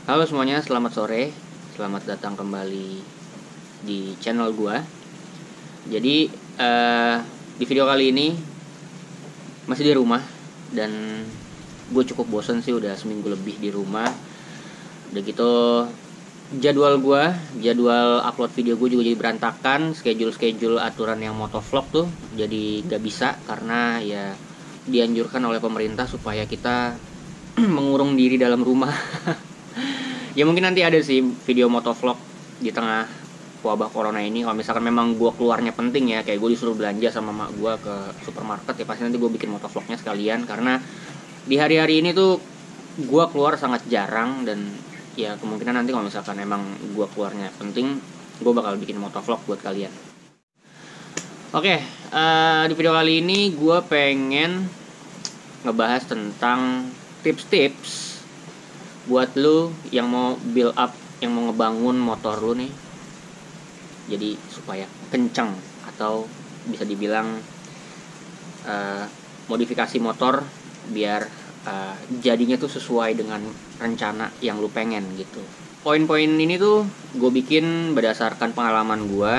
Halo semuanya, selamat sore. Selamat datang kembali di channel gua. Jadi di video kali ini masih di rumah dan gue cukup bosen sih, udah seminggu lebih di rumah. Udah gitu jadwal upload video gue juga jadi berantakan. Schedule aturan yang motovlog tuh jadi gak bisa karena ya dianjurkan oleh pemerintah supaya kita mengurung diri dalam rumah. Ya mungkin nanti ada sih video motovlog di tengah wabah corona ini. Kalau misalkan memang gue keluarnya penting ya, kayak gue disuruh belanja sama mak gue ke supermarket, ya pasti nanti gue bikin motovlognya sekalian. Karena di hari-hari ini tuh gue keluar sangat jarang, dan ya kemungkinan nanti kalau misalkan emang gue keluarnya penting, gue bakal bikin motovlog buat kalian. Oke, di video kali ini gue pengen ngebahas tentang tips-tips buat lu yang mau build up, yang mau ngebangun motor lu nih, jadi supaya kencang, atau bisa dibilang modifikasi motor biar jadinya tuh sesuai dengan rencana yang lu pengen gitu. Poin-poin ini tuh gue bikin berdasarkan pengalaman gue,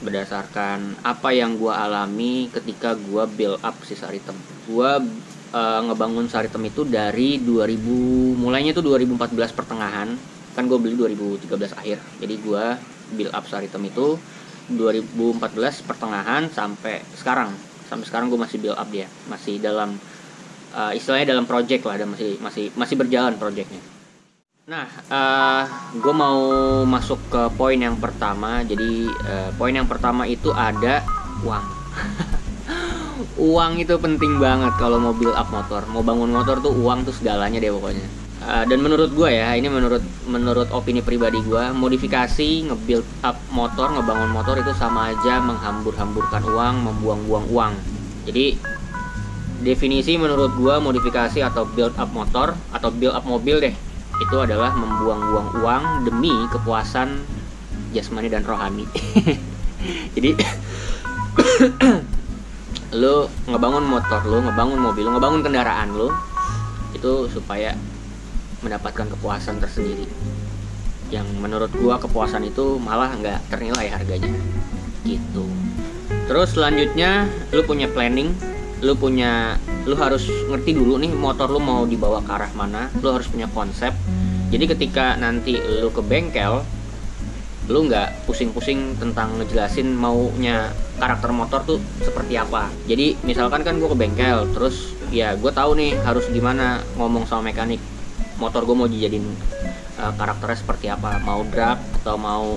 berdasarkan apa yang gue alami ketika gue build up si Saritem. Gue ngebangun Saritem itu dari 2000, mulainya tuh 2014 pertengahan, kan gue beli 2013 akhir. Jadi gue build up Saritem itu 2014 pertengahan sampai sekarang. Sampai sekarang gue masih build up dia, masih dalam istilahnya dalam project lah, dan masih berjalan projectnya. Nah, gue mau masuk ke poin yang pertama. Jadi poin yang pertama itu ada uang. Uang itu penting banget kalau mau build up motor. Mau bangun motor tuh uang tuh segalanya deh pokoknya. Dan menurut gue ya, ini menurut opini pribadi gue, modifikasi, nge-build up motor, ngebangun motor itu sama aja menghambur-hamburkan uang, membuang-buang uang. Jadi definisi menurut gue modifikasi atau build up motor atau build up mobil deh, itu adalah membuang-buang uang demi kepuasan jasmani dan rohani. Jadi lu ngebangun motor lu, ngebangun mobil lu, ngebangun kendaraan lu itu supaya mendapatkan kepuasan tersendiri, yang menurut gua kepuasan itu malah nggak ternilai harganya gitu. Terus selanjutnya lu punya planning, lu harus ngerti dulu nih motor lu mau dibawa ke arah mana. Lu harus punya konsep. Jadi ketika nanti lu ke bengkel, lu nggak pusing-pusing tentang ngejelasin maunya karakter motor tuh seperti apa. Jadi misalkan kan gue ke bengkel, terus ya gue tahu nih harus gimana ngomong sama mekanik, motor gue mau dijadiin karakternya seperti apa, mau drag atau mau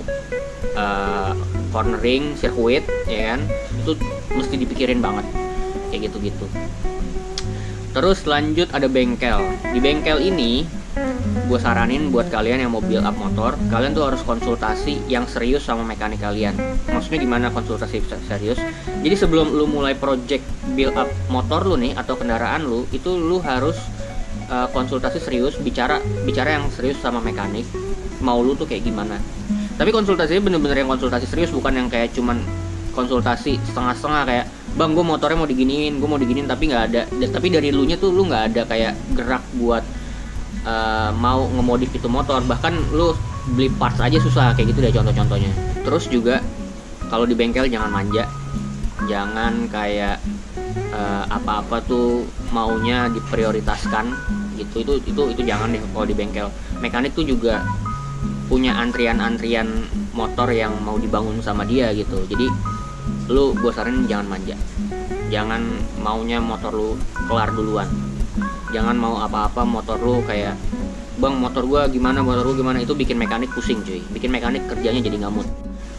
cornering, sirkuit, ya kan, itu mesti dipikirin banget kayak gitu-gitu. Terus lanjut ada bengkel. Di bengkel ini gue saranin buat kalian yang mau build up motor, kalian tuh harus konsultasi yang serius sama mekanik kalian. Maksudnya gimana konsultasi serius? Jadi sebelum lu mulai project build up motor lu nih atau kendaraan lu, itu lu harus konsultasi serius, bicara yang serius sama mekanik, mau lu tuh kayak gimana. Tapi konsultasinya bener-bener yang konsultasi serius, bukan yang kayak cuman konsultasi setengah-setengah kayak, bang gue motornya mau diginiin, tapi nggak ada, tapi dari lu nya tuh lu nggak ada kayak gerak buat mau ngemodif itu motor. Bahkan lu beli parts aja susah, kayak gitu deh contoh-contohnya. Terus juga kalau di bengkel jangan manja, jangan kayak apa-apa tuh maunya diprioritaskan gitu. Itu jangan deh kalau di bengkel. Mekanik tuh juga punya antrian motor yang mau dibangun sama dia gitu. Jadi gue saranin jangan manja, jangan maunya motor lu kelar duluan. Jangan mau apa-apa motor lu kayak, bang motor gue gimana, itu bikin mekanik pusing cuy, bikin mekanik kerjanya jadi ngamut.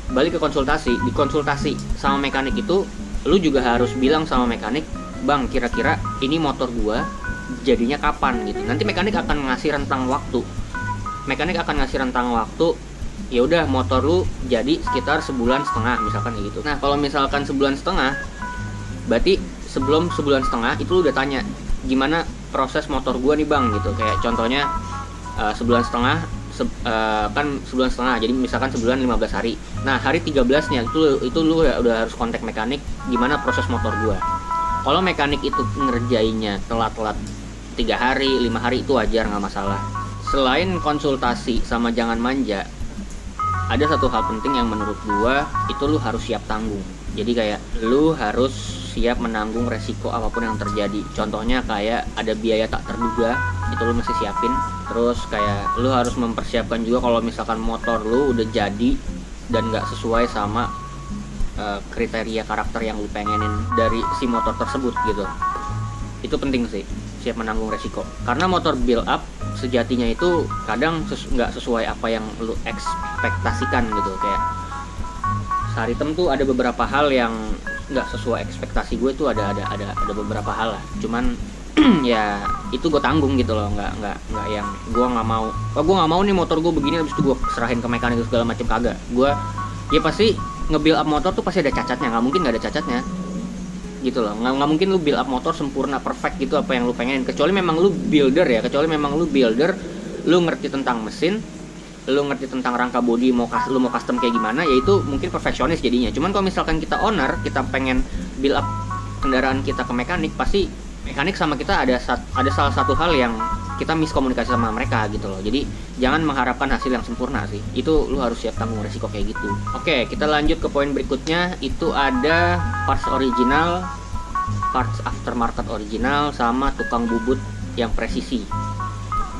Balik ke konsultasi, di konsultasi sama mekanik itu lu juga harus bilang sama mekanik, bang kira-kira ini motor gue jadinya kapan gitu. Nanti mekanik akan ngasih rentang waktu, ya udah motor lu jadi sekitar sebulan setengah misalkan kayak gitu. Nah kalau misalkan sebulan setengah, berarti sebelum sebulan setengah itu lu udah tanya gimana proses motor gua nih bang gitu. Kayak contohnya sebulan setengah, kan sebulan setengah, jadi misalkan sebulan 15 hari. Nah hari 13-nya itu lu udah harus kontak mekanik gimana proses motor gua. Kalau mekanik itu ngerjainnya telat 3 hari, 5 hari itu wajar, nggak masalah. selain konsultasi sama jangan manja, ada satu hal penting yang menurut gua itu lu harus siap tanggung. Jadi kayak lu harus siap menanggung resiko apapun yang terjadi. Contohnya kayak ada biaya tak terduga, itu lu mesti siapin. Terus kayak lu harus mempersiapkan juga kalau misalkan motor lu udah jadi dan nggak sesuai sama kriteria karakter yang lu pengenin dari si motor tersebut gitu. Itu penting sih, siap menanggung resiko. Karena motor build up sejatinya itu kadang nggak sesuai apa yang lu ekspektasikan gitu. Kayak Saritem tuh ada beberapa hal yang nggak sesuai ekspektasi gue tuh, ada beberapa hal lah. Cuman ya itu gue tanggung gitu loh, nggak yang gue nggak mau nih motor gue begini habis itu gue serahin ke mekanik segala macam, kagak. Gue ya pasti nge-build up motor tuh pasti ada cacatnya, nggak mungkin nggak ada cacatnya gitu loh. Nggak mungkin lu build up motor sempurna perfect gitu apa yang lu pengen, kecuali memang lu builder, lu ngerti tentang mesin, lu ngerti tentang rangka bodi, lu mau custom kayak gimana, yaitu mungkin perfeksionis jadinya. Cuman kalau misalkan kita owner, kita pengen build up kendaraan kita ke mekanik, pasti mekanik sama kita ada salah satu hal yang kita miskomunikasi sama mereka gitu loh. Jadi jangan mengharapkan hasil yang sempurna sih, itu lu harus siap tanggung resiko kayak gitu. Oke, kita lanjut ke poin berikutnya. Itu ada parts original, parts aftermarket original, sama tukang bubut yang presisi,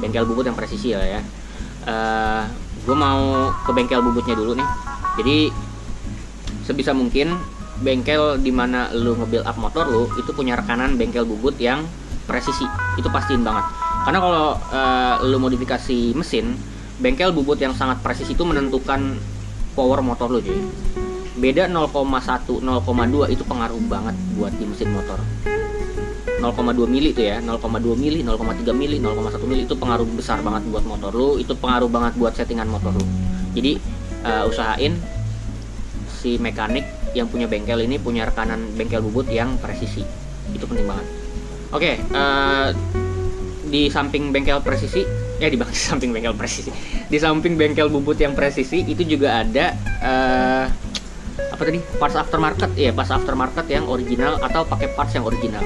bengkel bubut yang presisi lah ya. Gue mau ke bengkel bubutnya dulu nih. Jadi sebisa mungkin bengkel dimana lu nge-build up motor lu itu punya rekanan bengkel bubut yang presisi, itu pastiin banget. Karena kalau lu modifikasi mesin, bengkel bubut yang sangat presisi itu menentukan power motor lu cuy. Beda 0,1, 0,2 itu pengaruh banget buat di mesin motor. 0,2 mili itu ya, 0,2 mili, 0,3 mili, 0,1 mili itu pengaruh besar banget buat motor lu, itu pengaruh banget buat settingan motor lu. Jadi usahain si mekanik yang punya bengkel ini punya rekanan bengkel bubut yang presisi, itu penting banget. Oke, di samping bengkel presisi, di samping bengkel bubut yang presisi itu juga ada parts aftermarket. Parts aftermarket yang original atau pakai parts yang original.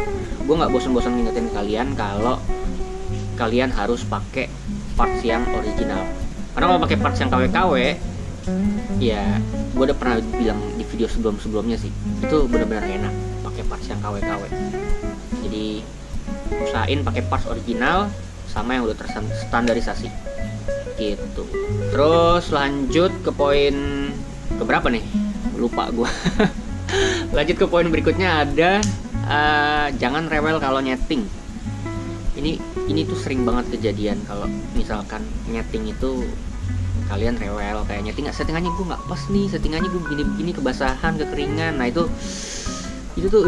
Gue nggak bosan-bosan ngingetin kalian kalau kalian harus pakai parts yang original. Karena kalau pakai parts yang KW-KW, ya gue udah pernah bilang di video sebelumnya sih, itu benar-benar enak pakai parts yang KW-KW. Jadi usahain pakai parts original sama yang udah terstandarisasi gitu. Terus lanjut ke poin keberapa nih? Lupa gue. Lanjut ke poin berikutnya ada jangan rewel kalau nyeting. Ini tuh sering banget kejadian kalau misalkan nyeting itu kalian rewel, kayak nyeting settingannya gue nggak pas nih, settingannya gue begini kebasahan, kekeringan. Nah itu tuh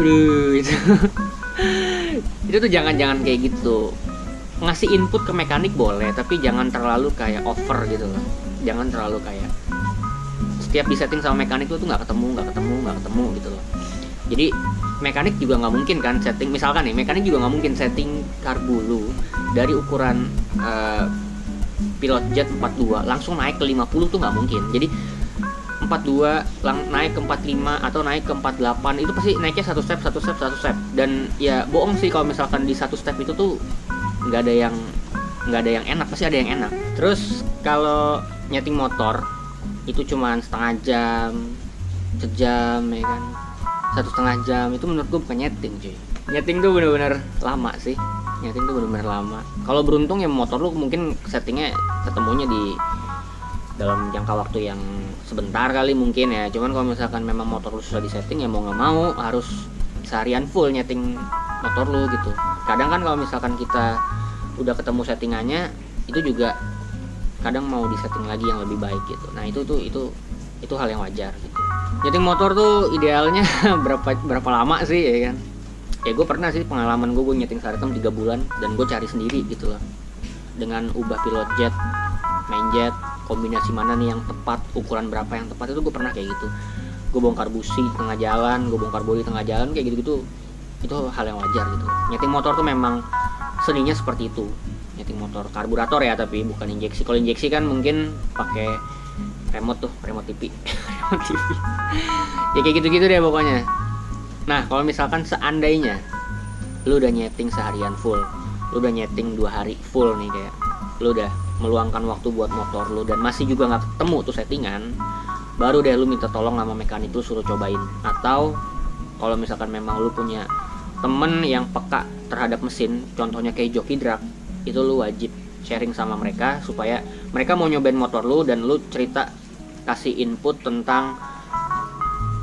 itu tuh jangan kayak gitu. Ngasih input ke mekanik boleh, tapi jangan terlalu kayak over gitu loh. Jangan terlalu kayak setiap disetting sama mekanik tuh nggak ketemu gitu loh. Jadi mekanik juga nggak mungkin kan setting, misalkan nih mekanik juga nggak mungkin setting karbu lu dari ukuran pilot jet 42 langsung naik ke 50 tuh nggak mungkin. Jadi 42 naik ke 45 atau naik ke 48 itu pasti naiknya satu step. Dan ya bohong sih kalau misalkan di satu step itu tuh nggak ada yang enak, pasti ada yang enak. Terus kalau nyeting motor itu cuman setengah jam, sejam ya kan, 1,5 jam, itu menurut gue bukan nyeting cuy. Nyeting tuh bener-bener lama sih, Kalau beruntung ya motor lu mungkin settingnya ketemunya di dalam jangka waktu yang sebentar kali mungkin ya. Cuman kalau misalkan memang motor lu susah disetting, ya mau nggak mau harus seharian full nyeting motor lu gitu. Kadang kan kalau misalkan kita udah ketemu settingannya, itu juga kadang mau disetting lagi yang lebih baik gitu. Nah itu hal yang wajar gitu. Nyeting motor tuh idealnya berapa lama sih ya kan? Ya gue pernah sih pengalaman gue nyeting Saritem 3 bulan dan gue cari sendiri gitu loh. Dengan ubah pilot jet, main jet, kombinasi mana nih yang tepat, ukuran berapa yang tepat, itu gue pernah kayak gitu. Gue bongkar busi tengah jalan, gue bongkar bodi tengah jalan, kayak gitu-gitu. Itu hal yang wajar gitu. Nyeting motor tuh memang seninya seperti itu. Nyeting motor karburator ya, tapi bukan injeksi. Kalau injeksi kan mungkin pakai remote TV. Remote TV. Ya kayak gitu-gitu deh pokoknya. Nah, kalau misalkan seandainya lu udah nyeting seharian full, lu udah nyeting 2 hari full nih, kayak lu udah meluangkan waktu buat motor lu dan masih juga nggak ketemu tuh settingan, baru deh lu minta tolong sama mekanik lu suruh cobain. Atau kalau misalkan memang lu punya temen yang peka terhadap mesin, contohnya kayak joki drag, itu lu wajib sharing sama mereka supaya mereka mau nyobain motor lu dan lu cerita, kasih input tentang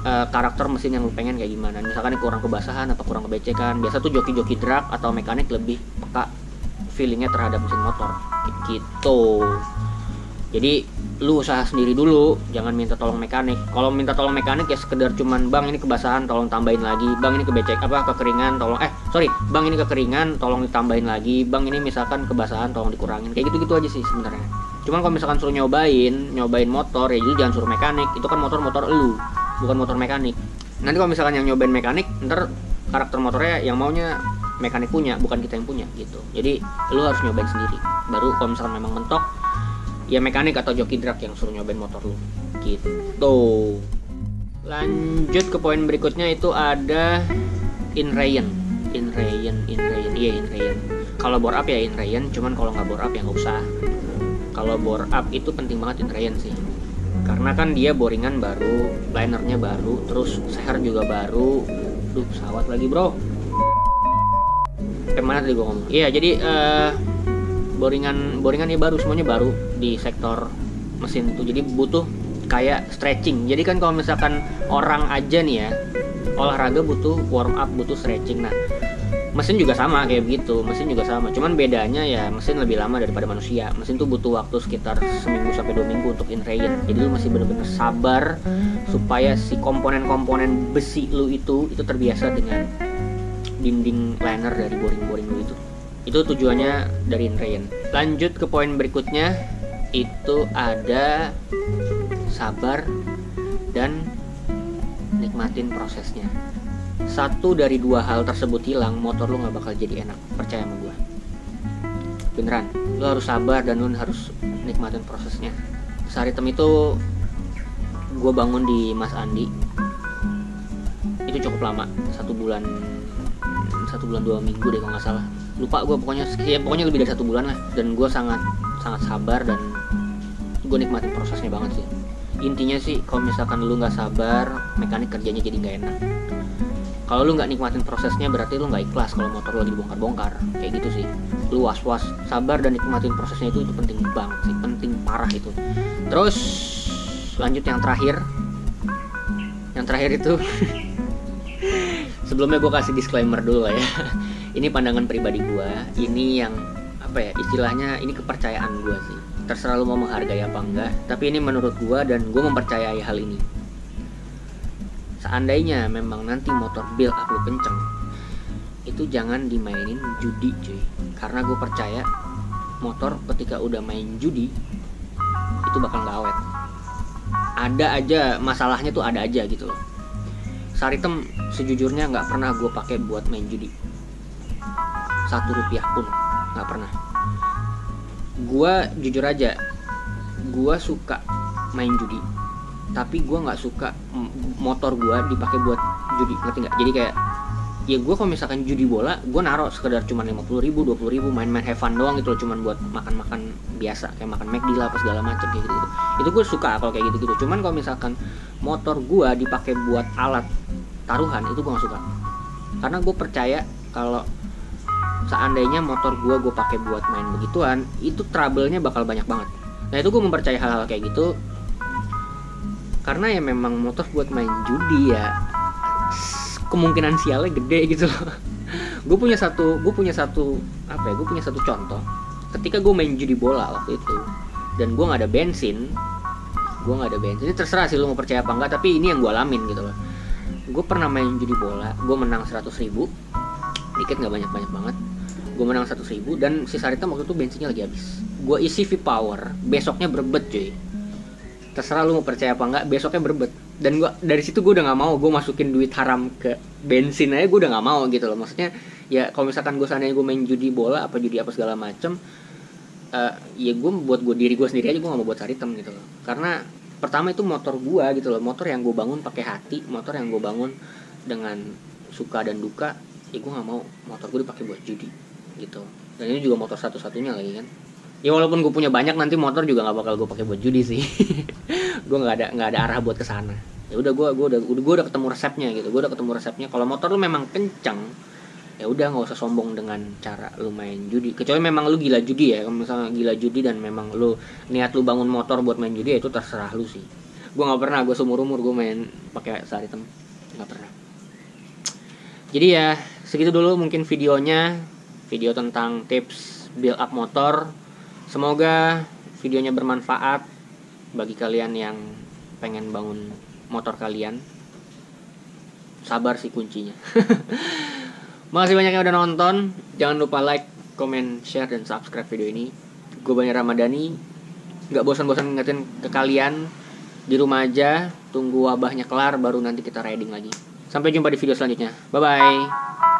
karakter mesin yang lu pengen kayak gimana. Misalkan ini kurang kebasahan atau kurang kebecekan. Biasa tuh joki-joki drag atau mekanik lebih peka feelingnya terhadap mesin motor gitu. Jadi lu usaha sendiri dulu, jangan minta tolong mekanik. Kalau minta tolong mekanik ya sekedar cuman, bang ini kebasahan tolong tambahin lagi, bang ini kekeringan tolong bang ini kekeringan tolong ditambahin lagi, bang ini misalkan kebasahan tolong dikurangin, kayak gitu-gitu aja sih sebenarnya. Cuman kalau misalkan suruh nyobain motor ya jangan suruh mekanik, itu kan motor lu, bukan motor mekanik. Nanti kalau misalkan yang nyobain mekanik, ntar karakter motornya yang maunya mekanik punya, bukan kita yang punya gitu. Jadi lu harus nyobain sendiri. Baru kalau misalkan memang mentok, ya mekanik atau joki drag yang suruh nyobain motor lu gitu. Lanjut ke poin berikutnya, itu ada in-rain. Kalau bore up ya in-rain, cuman kalau nggak bore up ya nggak usah. Kalau bore up itu penting banget in-rain sih, karena kan dia boringan baru, linernya baru, terus seher juga baru. Pesawat lagi bro. Kemana tadi gue ngomong? Iya, jadi boringan ya baru, semuanya baru di sektor mesin itu. Jadi butuh kayak stretching. Jadi kan kalau misalkan orang aja nih ya, olahraga butuh warm up, butuh stretching. Nah, mesin juga sama kayak begitu, cuman bedanya ya mesin lebih lama daripada manusia. Mesin tuh butuh waktu sekitar seminggu sampai 2 minggu untuk in-rain. Jadi lu masih bener-bener sabar supaya si komponen-komponen besi lu itu terbiasa dengan dinding liner dari boring-boring lu itu. Itu tujuannya dari in-rain. Lanjut ke poin berikutnya, itu ada sabar dan nikmatin prosesnya. 1 dari 2 hal tersebut hilang, motor lu gak bakal jadi enak, percaya sama gue. Beneran, lu harus sabar dan lu harus nikmatin prosesnya. Saritem itu gue bangun di Mas Andi, itu cukup lama, 1 bulan 2 minggu deh kalau gak salah. Lupa gue, pokoknya lebih dari 1 bulan lah. Dan gue sangat sabar dan gue nikmatin prosesnya banget sih. Intinya sih kalau misalkan lu gak sabar, mekanik kerjanya jadi gak enak. Kalau lu nggak nikmatin prosesnya, berarti lu nggak ikhlas kalau motor lu lagi dibongkar-bongkar, kayak gitu sih. Lu was-was, sabar dan nikmatin prosesnya itu penting banget sih, penting parah itu. Terus lanjut yang terakhir itu sebelumnya gue kasih disclaimer dulu lah ya. Ini pandangan pribadi gue, ini yang istilahnya ini kepercayaan gue sih. Terserah lu mau menghargai apa enggak, tapi ini menurut gue dan gue mempercayai hal ini. Seandainya memang nanti motor build up lu kenceng, itu jangan dimainin judi cuy. Karena gue percaya motor ketika udah main judi itu bakal gak awet. Ada aja masalahnya tuh, ada aja gitu loh. Saritem sejujurnya gak pernah gue pakai buat main judi, 1 rupiah pun gak pernah. Gue jujur aja, gue suka main judi, tapi gue nggak suka motor gue dipakai buat judi, ngerti nggak? Jadi kayak ya gue kalau misalkan judi bola, gue naruh sekedar cuma 50.000, 20.000, main-main have fun doang gitu loh, cuman buat makan-makan biasa kayak makan McD lah apa segala macam kayak gitu. Itu gue suka kalau kayak gitu. Cuman kalau misalkan motor gue dipakai buat alat taruhan, itu gue nggak suka. Karena gue percaya kalau seandainya motor gue pakai buat main begituan, itu trouble-nya bakal banyak banget. Nah itu gue mempercayai hal-hal kayak gitu. Karena ya memang motor buat main judi ya kemungkinan sialnya gede gitu loh. Gue punya satu contoh. Ketika gue main judi bola waktu itu dan gue nggak ada bensin, ini terserah sih lu mau percaya apa enggak, tapi ini yang gue alamin gitu loh. Gue pernah main judi bola, gue menang 100.000, dikit nggak banyak banget. Gue menang 100.000 dan si Saritem waktu itu bensinnya lagi habis. Gue isi V-Power, besoknya berbet cuy. Terserah lu mau percaya apa enggak, besoknya berbet. Dan gue dari situ gue udah nggak mau gue masukin duit haram ke bensin aja, gue udah nggak mau gitu loh. Maksudnya ya kalau misalkan gue seandainya gue main judi bola apa judi apa segala macem, ya gue buat diri gue sendiri aja, gue nggak mau buat Saritem gitu loh. Karena pertama itu motor gue gitu loh, motor yang gue bangun pakai hati, motor yang gue bangun dengan suka dan duka. Ya gue nggak mau motor gue dipakai buat judi gitu. Dan ini juga motor satu-satunya lagi kan. Ya walaupun gue punya banyak, nanti motor juga nggak bakal gue pakai buat judi sih. Gue nggak ada arah buat kesana. Ya udah gue udah ketemu resepnya gitu. Gue udah ketemu resepnya. Kalau motor lu memang kenceng, ya udah nggak usah sombong dengan cara lu main judi. Kecuali memang lu gila judi ya. Kalau misalnya gila judi dan memang lu niat lu bangun motor buat main judi, ya itu terserah lu sih. Gue nggak pernah, gue seumur umur gue main pakai sehari tem, nggak pernah. Jadi ya segitu dulu mungkin videonya, video tentang tips build up motor. Semoga videonya bermanfaat bagi kalian yang pengen bangun motor kalian. Sabar sih kuncinya. Makasih banyak yang udah nonton. Jangan lupa like, comment, share, dan subscribe video ini. Gue Bani Ramadhani. Gak bosan-bosan ngingetin ke kalian, di rumah aja, tunggu wabahnya kelar baru nanti kita riding lagi. Sampai jumpa di video selanjutnya. Bye-bye.